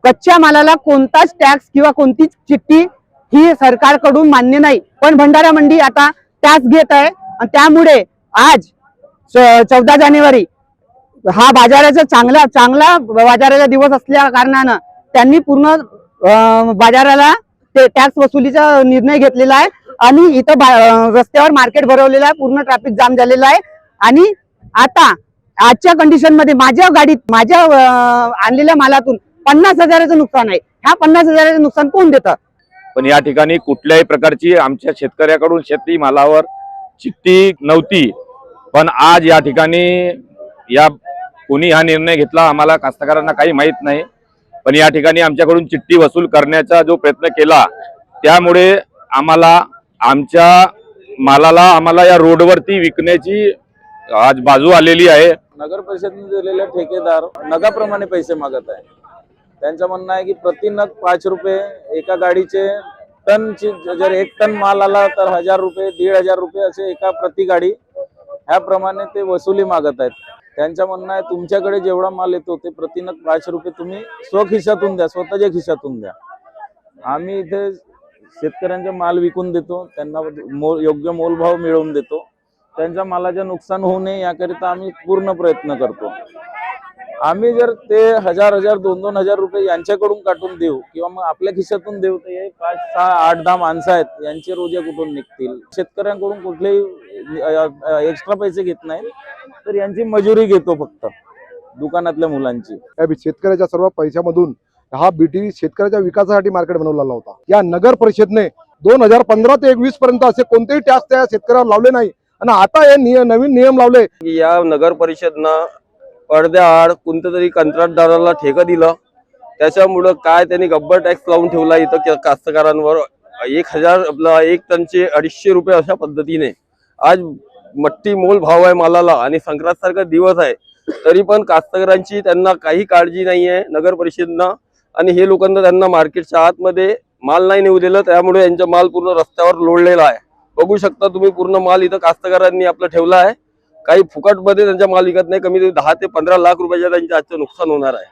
कच्च्या मालाला कोणताच टॅक्स किंवा कोणतीच चिठ्ठी ही सरकारकडून मान्य नाही, पण भंडारा मंडी आता टॅक्स घेत आहे आणि त्यामुळे आज 14 जानेवारी हा बाजाराचा चांगला बाजाराचा दिवस असल्या कारणानं त्यांनी पूर्ण बाजाराला ते टॅक्स वसुलीचा निर्णय घेतलेला आहे आणि इथं रस्त्यावर मार्केट भरवलेलं आहे, पूर्ण ट्रॅफिक जाम झालेला आहे। आणि आता आजच्या कंडिशन मध्ये माझ्या गाडीत माझ्या आणलेल्या मालातून 50,000चं नुकसान आहे। ह्या 50,000चं नुकसान कोण देतं? पण या ठिकाणी कुठल्याही प्रकारची आमच्या शेतकऱ्याकडून शेती मालावर चिठ्ठी नव्हती, पण आज या ठिकाणी कोणी हा निर्णय घेतला आम्हाला कास्तकारांना काही माहित नाही, पण या ठिकाणी आमच्याकडून चिठ्ठी वसूल करण्याचा जो प्रयत्न केला त्यामुळे आम्हाला आमच्या मालाला आम्हाला या रोडवरती विकण्याची आज बाजू आलेली आहे। नगर परिषदेने दिलेले ठेकेदार नगाप्रमाणे पैसे मागत आहे। त्यांचं म्हणणं आहे की प्रति नग 5 रुपये, एका गाडीचे टनची जर 1 टन माल आला तर 1000 रुपये, 1500 रुपये असे एका प्रति गाडी ह्याप्रमाणे ते वसुली मागत आहेत। त्यांचं म्हणणं आहे तुमच्याकडे जेवढा माल येतो ते प्रति नग 5 रुपये तुम्ही स्वखिशातून द्या, स्वतःच्या खिशातून द्या। आम्ही इथे शेतकऱ्यांचा माल विकून देतो, त्यांना योग्य मोलभाव मिळवून देतो, त्यांच्या मालाचे नुकसान होऊ नये याकरिता आम्ही पूर्ण प्रयत्न करतो। आम्ही जर ते 1000, 2,000 रुपये यांच्याकडून काटून देऊ किंवा मग आपल्या खिशातून देऊ तर हे 5, 6, 8, 10 माणसं आहेत, यांचे रोजे कुठून निघतील? शेतकऱ्यांकडून कुठलेही एक्स्ट्रा पैसे घेत नाही, तर यांची मजुरी घेतो फक्त दुकानातल्या मुलांची। शेतकऱ्याच्या सर्व पैशामधून हा बीटी शेतकऱ्याच्या विकासासाठी मार्केट बनवलेला होता। या नगर परिषदेने 2015 ते 21 पर्यंत असे कोणतेही टॅक्स त्या शेतकऱ्यावर लावले नाही आणि आता हे नवीन नियम लावले की या नगर परिषदनं पडद्याआड कोणत्या तरी कंत्राटदाराला ठेका दिलं, त्याच्यामुळं काय त्यांनी गब्बर टॅक्स लावून ठेवला इथं कास्तकारांवर। 1 टनचे 250 रुपये अशा पद्धतीने आज मट्टी मोल भाव आहे मालाला आणि संक्रांत सारखा दिवस आहे, तरी पण कास्तकारांची त्यांना काही काळजी नाही आहे नगर परिषदनं। आणि हे लोकांना त्यांना मार्केटच्या आतमध्ये माल नाही नेऊ दिलं, त्यामुळे यांचा माल पूर्ण रस्त्यावर लोळलेला आहे। बघू शकता तुम्ही पूर्ण माल इथं कास्तकारांनी आपला ठेवला आहे, काही फुकटमध्ये त्यांचा माल विकत नाही। कमी 10 ते 15 लाख रुपयाचं त्यांचं आजचं नुकसान होणार आहे।